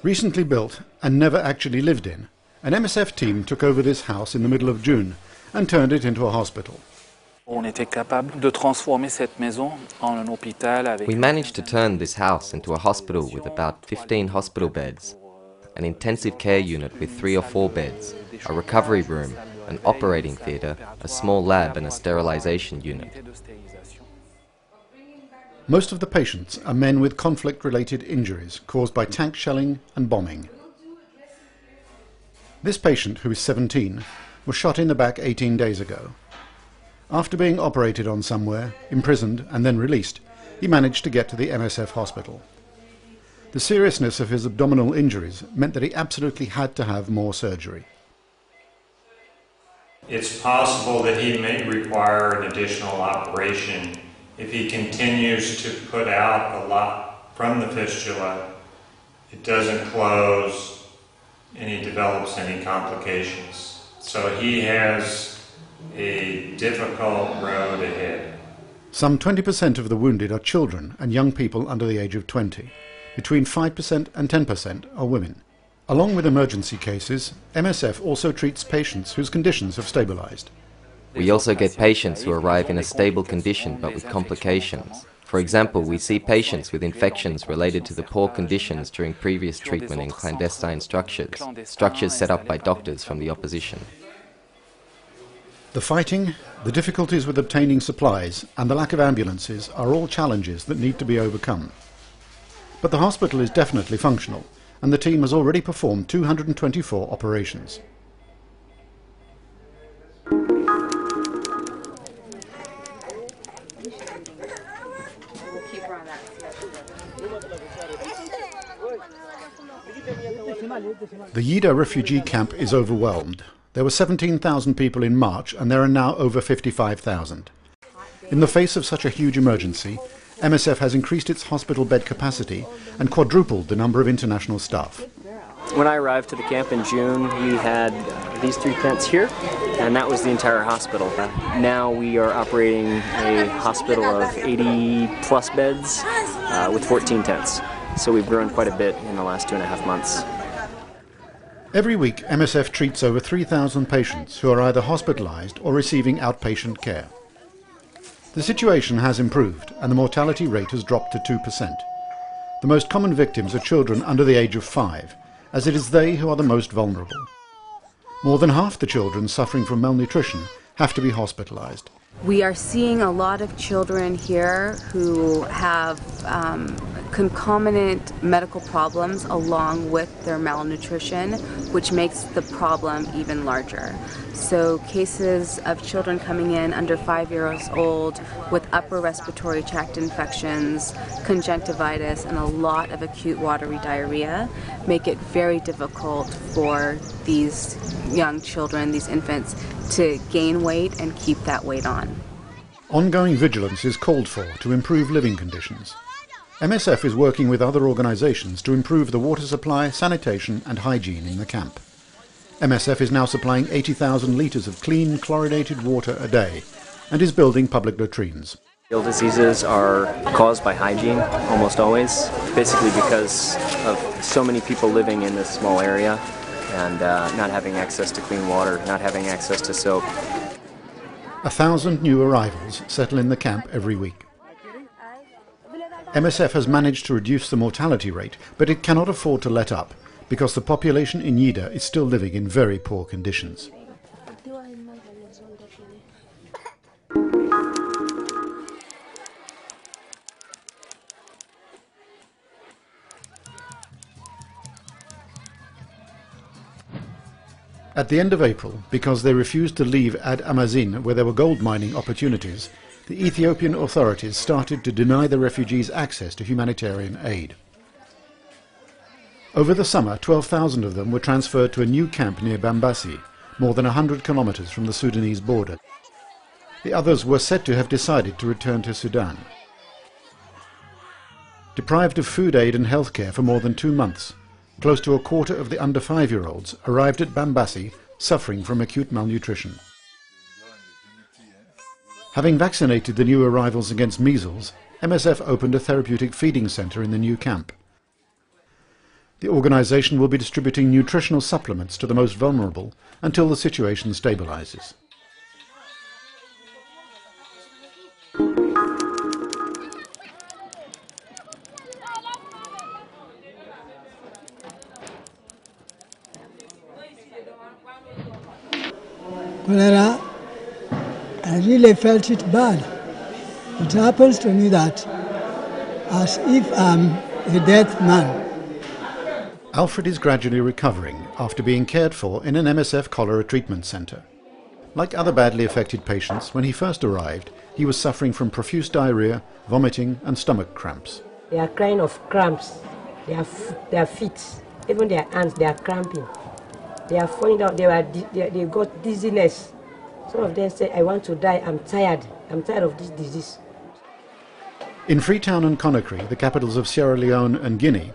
Recently built and never actually lived in, an MSF team took over this house in the middle of June and turned it into a hospital. We managed to turn this house into a hospital with about 15 hospital beds, an intensive care unit with 3 or 4 beds, a recovery room, an operating theatre, a small lab and a sterilisation unit. Most of the patients are men with conflict-related injuries caused by tank shelling and bombing. This patient, who is 17, was shot in the back 18 days ago. After being operated on somewhere, imprisoned and then released, he managed to get to the MSF hospital. The seriousness of his abdominal injuries meant that he absolutely had to have more surgery. It's possible that he may require an additional operation if he continues to put out a lot from the fistula, it doesn't close, and he develops any complications. So he has a difficult road ahead. Some 20% of the wounded are children and young people under the age of 20. Between 5% and 10% are women. Along with emergency cases, MSF also treats patients whose conditions have stabilized. We also get patients who arrive in a stable condition but with complications. For example, we see patients with infections related to the poor conditions during previous treatment in clandestine structures set up by doctors from the opposition. The fighting, the difficulties with obtaining supplies and the lack of ambulances are all challenges that need to be overcome. But the hospital is definitely functional, and the team has already performed 224 operations. The Yida refugee camp is overwhelmed. There were 17,000 people in March and there are now over 55,000. In the face of such a huge emergency, MSF has increased its hospital bed capacity and quadrupled the number of international staff. When I arrived to the camp in June, we had these 3 tents here, and that was the entire hospital. Now we are operating a hospital of 80 plus beds with 14 tents. So we've grown quite a bit in the last 2.5 months. Every week, MSF treats over 3,000 patients who are either hospitalized or receiving outpatient care. The situation has improved and the mortality rate has dropped to 2%. The most common victims are children under the age of 5, as it is they who are the most vulnerable. More than half the children suffering from malnutrition have to be hospitalized. We are seeing a lot of children here who have concomitant medical problems along with their malnutrition, which makes the problem even larger. So cases of children coming in under 5 years old with upper respiratory tract infections, conjunctivitis, and a lot of acute watery diarrhea make it very difficult for these young children, these infants, to gain weight and keep that weight on. Ongoing vigilance is called for to improve living conditions. MSF is working with other organisations to improve the water supply, sanitation and hygiene in the camp. MSF is now supplying 80,000 litres of clean, chlorinated water a day and is building public latrines. Ill diseases are caused by hygiene, almost always, basically because of so many people living in this small area and not having access to clean water, not having access to soap. 1,000 new arrivals settle in the camp every week. MSF has managed to reduce the mortality rate, but it cannot afford to let up, because the population in Yida is still living in very poor conditions. At the end of April, because they refused to leave Ad Amazin where there were gold mining opportunities, the Ethiopian authorities started to deny the refugees access to humanitarian aid. Over the summer, 12,000 of them were transferred to a new camp near Bambasi, more than 100 kilometers from the Sudanese border. The others were said to have decided to return to Sudan. Deprived of food aid and health care for more than 2 months, close to a quarter of the under 5-year-olds arrived at Bambasi suffering from acute malnutrition. Having vaccinated the new arrivals against measles, MSF opened a therapeutic feeding centre in the new camp. The organisation will be distributing nutritional supplements to the most vulnerable until the situation stabilises. Cholera, I really felt it bad. It happens to me that as if I'm a dead man. Alfred is gradually recovering after being cared for in an MSF cholera treatment centre. Like other badly affected patients, when he first arrived, he was suffering from profuse diarrhoea, vomiting and stomach cramps. They are crying of cramps. Their feet, even their hands, they are cramping. They are falling down. They got dizziness. Some of them say, I want to die. I'm tired. I'm tired of this disease. In Freetown and Conakry, the capitals of Sierra Leone and Guinea,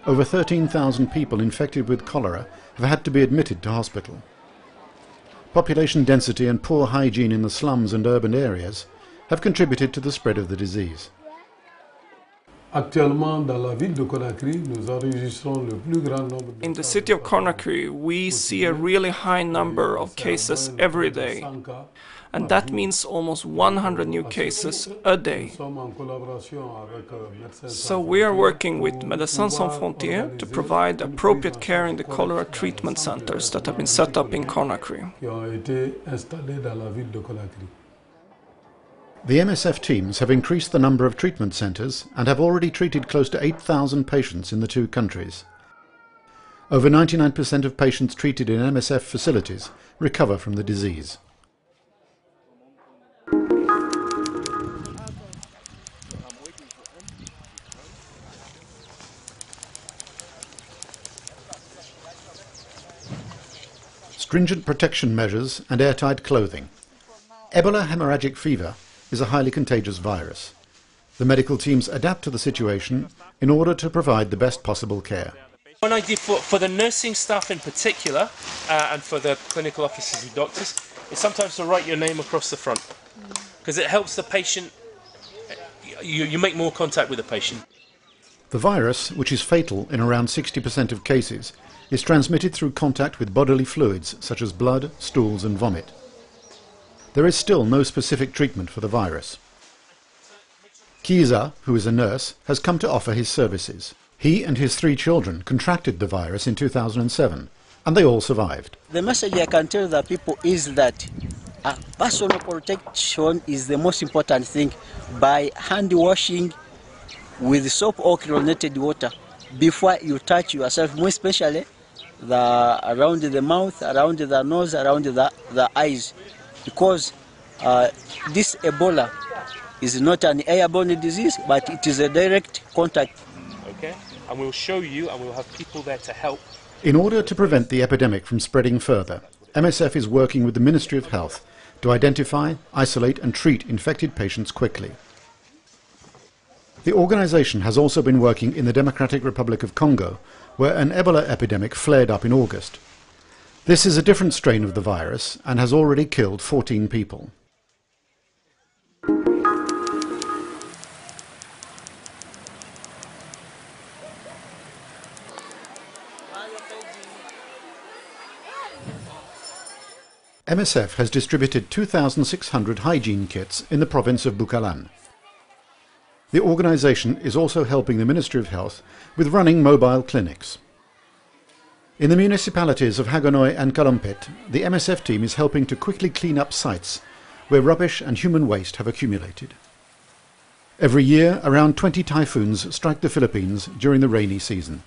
over 13,000 people infected with cholera have had to be admitted to hospital. Population density and poor hygiene in the slums and urban areas have contributed to the spread of the disease. In the city of Conakry, we see a really high number of cases every day, and that means almost 100 new cases a day. So we are working with Médecins Sans Frontières to provide appropriate care in the cholera treatment centers that have been set up in Conakry. The MSF teams have increased the number of treatment centres and have already treated close to 8,000 patients in the two countries. Over 99% of patients treated in MSF facilities recover from the disease. Stringent protection measures and airtight clothing. Ebola hemorrhagic fever is a highly contagious virus. The medical teams adapt to the situation in order to provide the best possible care. One idea for the nursing staff in particular, and for the clinical officers and doctors, is sometimes to write your name across the front, because it helps the patient, you make more contact with the patient. The virus, which is fatal in around 60% of cases, is transmitted through contact with bodily fluids such as blood, stools and vomit. There is still no specific treatment for the virus. Yida, who is a nurse, has come to offer his services. He and his 3 children contracted the virus in 2007, and they all survived. The message I can tell the people is that personal protection is the most important thing, by hand washing with soap or chlorinated water before you touch yourself, more especially around the mouth, around the nose, around the eyes. Because this Ebola is not an airborne disease, but it is a direct contact. Okay, and we'll show you, and we'll have people there to help. In order to prevent the epidemic from spreading further, MSF is working with the Ministry of Health to identify, isolate and treat infected patients quickly. The organisation has also been working in the Democratic Republic of Congo, where an Ebola epidemic flared up in August. This is a different strain of the virus and has already killed 14 people. MSF has distributed 2,600 hygiene kits in the province of Bukalan. The organisation is also helping the Ministry of Health with running mobile clinics. In the municipalities of Hagonoy and Kalompet, the MSF team is helping to quickly clean up sites where rubbish and human waste have accumulated. Every year, around 20 typhoons strike the Philippines during the rainy season.